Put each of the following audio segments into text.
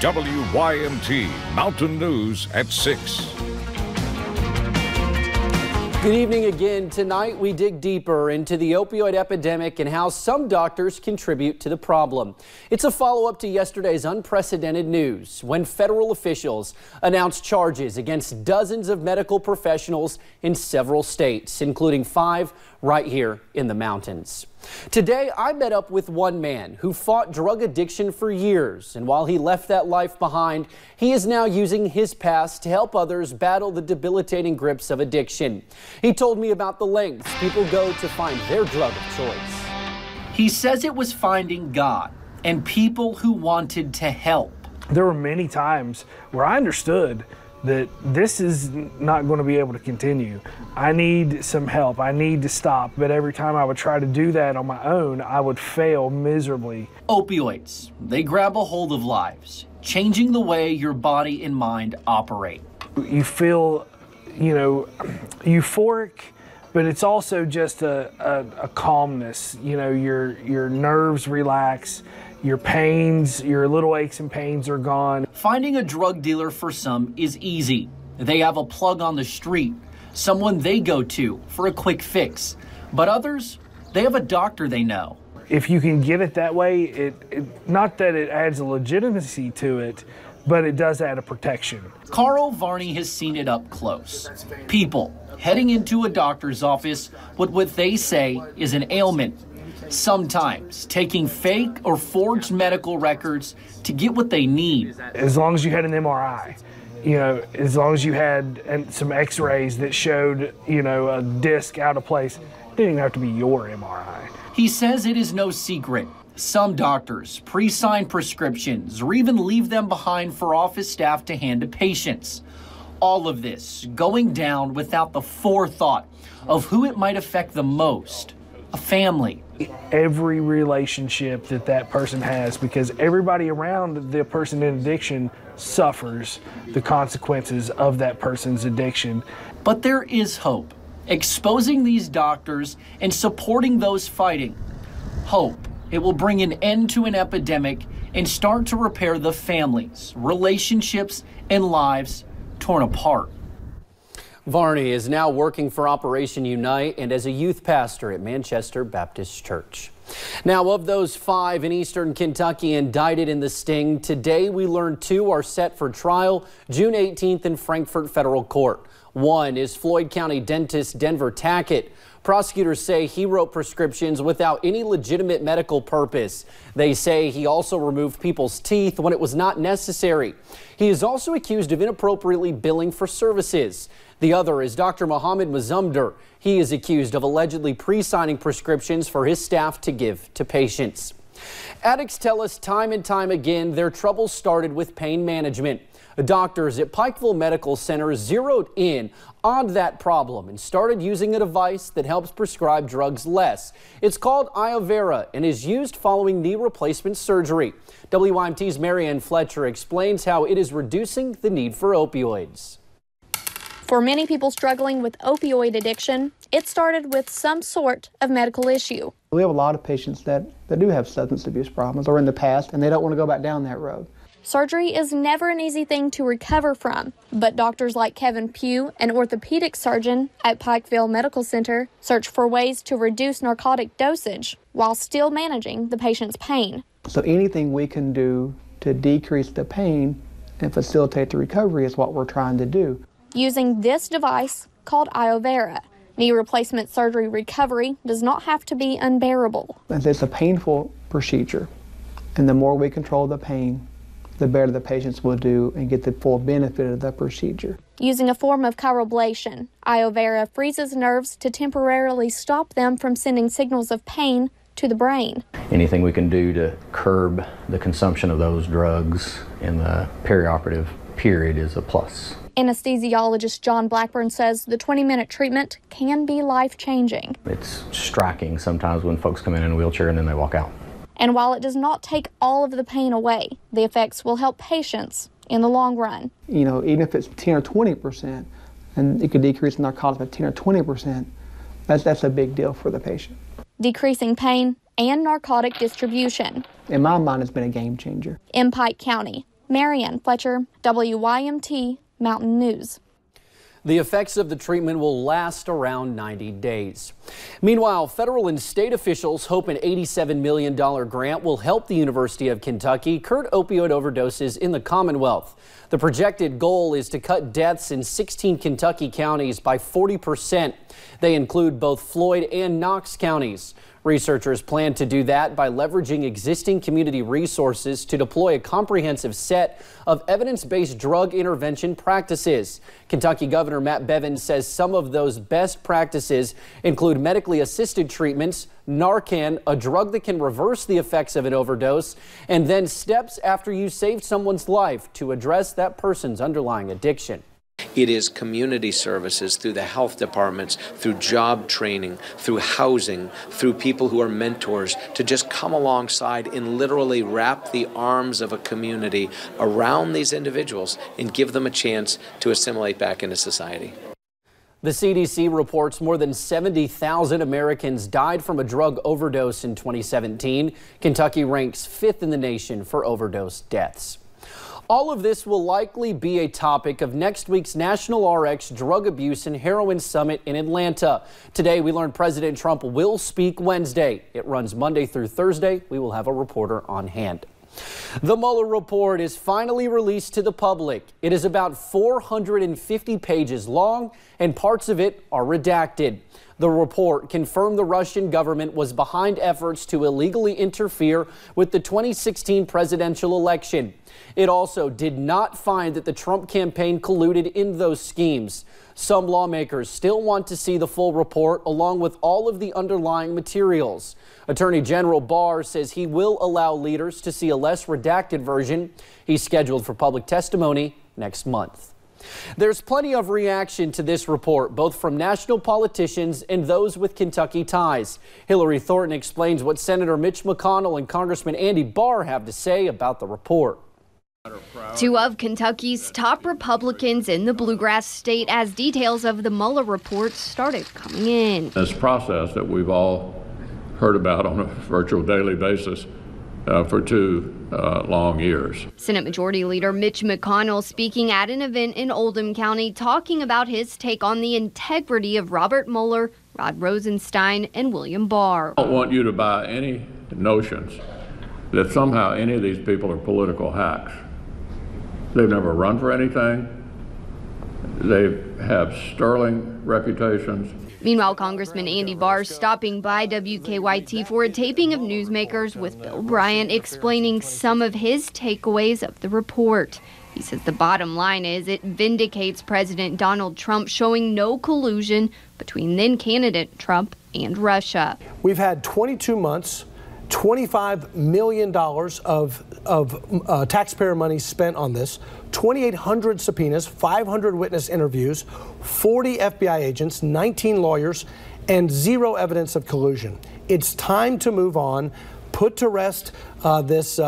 WYMT Mountain News at 6. Good evening again. Tonight we dig deeper into the opioid epidemic and how some doctors contribute to the problem. It's a follow-up to yesterday's unprecedented news when federal officials announced charges against dozens of medical professionals in several states, including 5 right here in the mountains. Today, I met up with one man who fought drug addiction for years, and while he left that life behind, he is now using his past to help others battle the debilitating grips of addiction. He told me about the lengths people go to find their drug of choice. He says it was finding God and people who wanted to help. There were many times where I understood that this is not going to be able to continue. I need some help. I need to stop. But every time I would try to do that on my own, I would fail miserably. Opioids, they grab a hold of lives, changing the way your body and mind operate. You feel, euphoric, but it's also just a calmness. Your nerves relax. Your pains, your little aches and pains are gone. Finding a drug dealer for some is easy. They have a plug on the street, someone they go to for a quick fix. But others, they have a doctor they know. If you can get it that way, it not that it adds a legitimacy to it, but it does add a protection. Carl Varney has seen it up close. People heading into a doctor's office with what they say is an ailment. Sometimes taking fake or forged medical records to get what they need. As long as you had an MRI, as long as you had some x-rays that showed, a disc out of place, it didn't even have to be your MRI. He says it is no secret. Some doctors pre-sign prescriptions or even leave them behind for office staff to hand to patients. All of this going down without the forethought of who it might affect the most. A family. Every relationship that person has, because everybody around the person in addiction suffers the consequences of that person's addiction. But there is hope. Exposing these doctors and supporting those fighting. Hope it will bring an end to an epidemic and start to repair the families, relationships, and lives torn apart. Varney is now working for Operation Unite and as a youth pastor at Manchester Baptist Church. Now, of those 5 in eastern Kentucky indicted in the sting, today we learned 2 are set for trial June 18th in Frankfort Federal Court. One is Floyd County dentist Denver Tackett. Prosecutors say he wrote prescriptions without any legitimate medical purpose. They say he also removed people's teeth when it was not necessary. He is also accused of inappropriately billing for services. The other is Dr. Mohammed Mazumder. He is accused of allegedly pre-signing prescriptions for his staff to give to patients. Addicts tell us time and time again their troubles started with pain management. Doctors at Pikeville Medical Center zeroed in on that problem and started using a device that helps prescribe drugs less. It's called iovera and is used following knee replacement surgery. WYMT's Marianne Fletcher explains how it is reducing the need for opioids. For many people struggling with opioid addiction, it started with some sort of medical issue. We have a lot of patients that do have substance abuse problems or in the past, and they don't want to go back down that road. Surgery is never an easy thing to recover from, but doctors like Kevin Pugh, an orthopedic surgeon at Pikeville Medical Center, search for ways to reduce narcotic dosage while still managing the patient's pain. So anything we can do to decrease the pain and facilitate the recovery is what we're trying to do. Using this device called iovera, knee replacement surgery recovery does not have to be unbearable. It's a painful procedure, and the more we control the pain, the better the patients will do and get the full benefit of the procedure. Using a form of cryoablation, iovera freezes nerves to temporarily stop them from sending signals of pain to the brain. Anything we can do to curb the consumption of those drugs in the perioperative period is a plus. Anesthesiologist John Blackburn says the 20-minute treatment can be life-changing. It's striking sometimes when folks come in a wheelchair and then they walk out. And while it does not take all of the pain away, the effects will help patients in the long run. Even if it's 10 or 20%, and it could decrease narcotics by 10 or 20%, that's a big deal for the patient. Decreasing pain and narcotic distribution. In my mind, it's been a game changer. In Pike County, Marianne Fletcher, WYMT Mountain News. The effects of the treatment will last around 90 days. Meanwhile, federal and state officials hope an $87 million grant will help the University of Kentucky curb opioid overdoses in the Commonwealth. The projected goal is to cut deaths in 16 Kentucky counties by 40%. They include both Floyd and Knox counties. Researchers plan to do that by leveraging existing community resources to deploy a comprehensive set of evidence-based drug intervention practices. Kentucky Governor Matt Bevin says some of those best practices include medically assisted treatments, Narcan, a drug that can reverse the effects of an overdose, and then steps after you saved someone's life to address that person's underlying addiction. It is community services through the health departments, through job training, through housing, through people who are mentors, to just come alongside and literally wrap the arms of a community around these individuals and give them a chance to assimilate back into society. The CDC reports more than 70,000 Americans died from a drug overdose in 2017. Kentucky ranks 5th in the nation for overdose deaths. All of this will likely be a topic of next week's National RX Drug Abuse and Heroin Summit in Atlanta. Today, we learned President Trump will speak Wednesday. It runs Monday through Thursday. We will have a reporter on hand. The Mueller report is finally released to the public. It is about 450 pages long, and parts of it are redacted. The report confirmed the Russian government was behind efforts to illegally interfere with the 2016 presidential election. It also did not find that the Trump campaign colluded in those schemes. Some lawmakers still want to see the full report along with all of the underlying materials. Attorney General Barr says he will allow leaders to see a less redacted version. He's scheduled for public testimony next month. There's plenty of reaction to this report, both from national politicians and those with Kentucky ties. Hillary Thornton explains what Senator Mitch McConnell and Congressman Andy Barr have to say about the report. Two of Kentucky's top Republicans in the Bluegrass state as details of the Mueller report started coming in. This process that we've all heard about on a virtual daily basis for 2 long years. Senate Majority Leader Mitch McConnell speaking at an event in Oldham County talking about his take on the integrity of Robert Mueller, Rod Rosenstein, and William Barr. I don't want you to buy any notions that somehow any of these people are political hacks. They've never run for anything. They have sterling reputations. Meanwhile, Congressman Andy Barr stopping by WKYT for a taping of Newsmakers with Bill Bryant explaining some of his takeaways of the report. He says the bottom line is it vindicates President Donald Trump, showing no collusion between then candidate Trump and Russia. We've had 22 months, $25 million of taxpayer money spent on this, 2,800 subpoenas, 500 witness interviews, 40 FBI agents, 19 lawyers, and 0 evidence of collusion. It's time to move on, put to rest this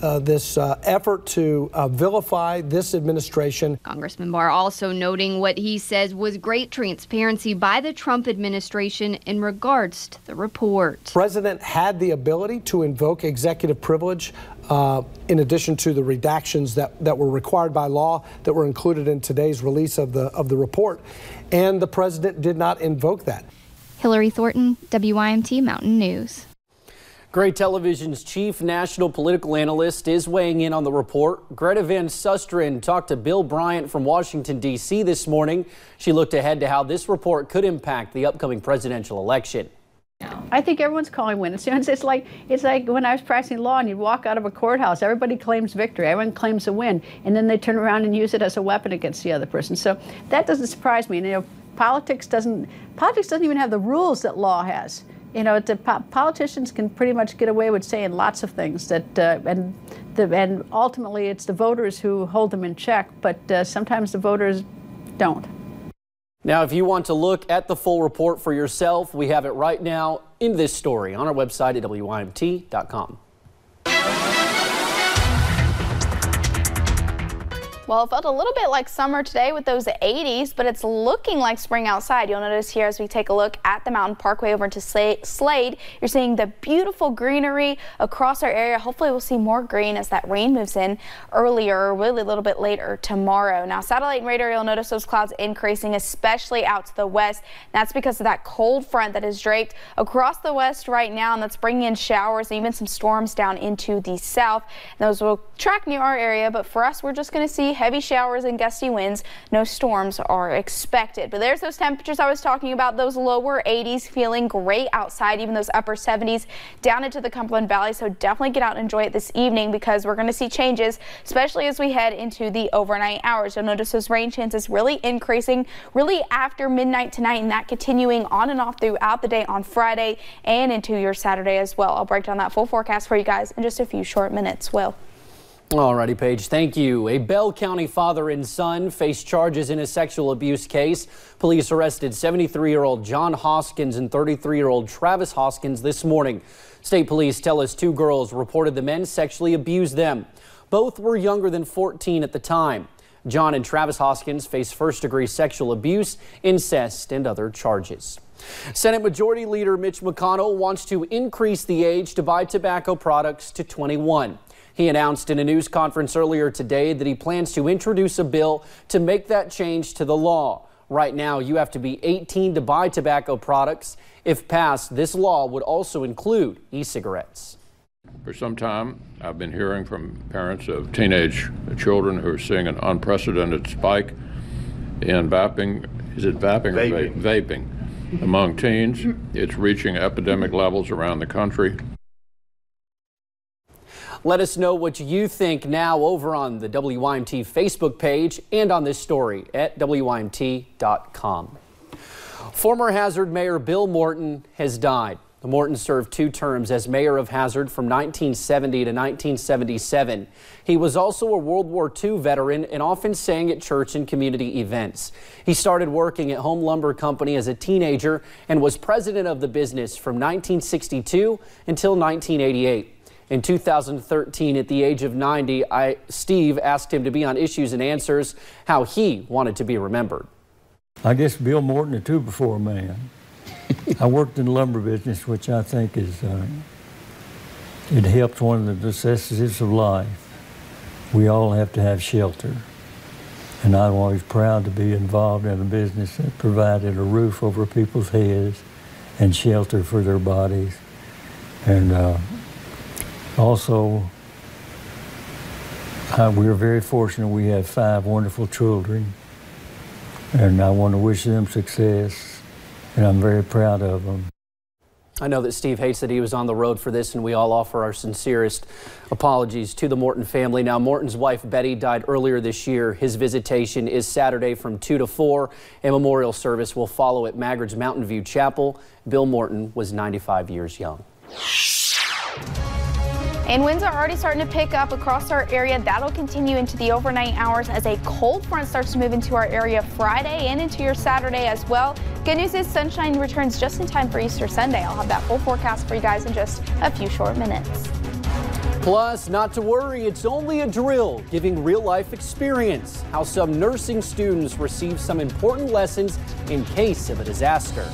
effort to vilify this administration. Congressman Barr also noting what he says was great transparency by the Trump administration in regards to the report. The president had the ability to invoke executive privilege in addition to the redactions that were required by law that were included in today's release of the report, and the president did not invoke that. Hillary Thornton, WYMT Mountain News. Gray Television's chief national political analyst is weighing in on the report. Greta Van Susteren talked to Bill Bryant from Washington, D.C. this morning. She looked ahead to how this report could impact the upcoming presidential election. I think everyone's calling wins. It's like when I was practicing law and you'd walk out of a courthouse, everybody claims victory, everyone claims a win, and then they turn around and use it as a weapon against the other person. So that doesn't surprise me. And, politics doesn't even have the rules that law has. Politicians can pretty much get away with saying lots of things that, and ultimately it's the voters who hold them in check, but sometimes the voters don't. Now, if you want to look at the full report for yourself, we have it right now in this story on our website at WYMT.com. Well, it felt a little bit like summer today with those 80s, but it's looking like spring outside. You'll notice here as we take a look at the Mountain Parkway over into Slade, you're seeing the beautiful greenery across our area. Hopefully we'll see more green as that rain moves in earlier, really a little bit later tomorrow. Now, satellite and radar, you'll notice those clouds increasing, especially out to the west. That's because of that cold front that is draped across the west right now, and that's bringing in showers and even some storms down into the south. And those will track near our area, but for us, we're just going to see heavy showers and gusty winds. No storms are expected. But there's those temperatures I was talking about, those lower 80s, feeling great outside, even those upper 70s down into the Cumberland Valley. So definitely get out and enjoy it this evening because we're going to see changes, especially as we head into the overnight hours. You'll notice those rain chances really increasing really after midnight tonight, and that continuing on and off throughout the day on Friday and into your Saturday as well. I'll break down that full forecast for you guys in just a few short minutes. Will. Alrighty, Paige, thank you. A Bell County father and son face charges in a sexual abuse case. Police arrested 73-year-old John Hoskins and 33-year-old Travis Hoskins this morning. State police tell us 2 girls reported the men sexually abused them. Both were younger than 14 at the time. John and Travis Hoskins face first-degree sexual abuse, incest, and other charges. Senate Majority Leader Mitch McConnell wants to increase the age to buy tobacco products to 21. He announced in a news conference earlier today that he plans to introduce a bill to make that change to the law. Right now, you have to be 18 to buy tobacco products. If passed, this law would also include e-cigarettes. For some time, I've been hearing from parents of teenage children who are seeing an unprecedented spike in vaping. Is it vaping or vaping among teens? It's reaching epidemic levels around the country. Let us know what you think now over on the WYMT Facebook page and on this story at WYMT.com. Former Hazard Mayor Bill Morton has died. Morton served 2 terms as mayor of Hazard from 1970 to 1977. He was also a World War II veteran and often sang at church and community events. He started working at Home Lumber Company as a teenager and was president of the business from 1962 until 1988. In 2013, at the age of 90, Steve asked him to be on Issues and Answers, how he wanted to be remembered. I guess Bill Morton, a 2-before man. I worked in the lumber business, which I think is, it helps one of the necessities of life. We all have to have shelter. And I'm always proud to be involved in a business that provided a roof over people's heads and shelter for their bodies. And also, we're very fortunate we have 5 wonderful children. And I want to wish them success. And I'm very proud of them. I know that Steve hates that he was on the road for this, and we all offer our sincerest apologies to the Morton family. Now, Morton's wife, Betty, died earlier this year. His visitation is Saturday from 2 to 4. A memorial service will follow at Magridge Mountain View Chapel. Bill Morton was 95 years young. And winds are already starting to pick up across our area. That'll continue into the overnight hours as a cold front starts to move into our area Friday and into your Saturday as well. Good news is sunshine returns just in time for Easter Sunday. I'll have that full forecast for you guys in just a few short minutes. Plus, not to worry, it's only a drill, giving real-life experience. How some nursing students receive some important lessons in case of a disaster.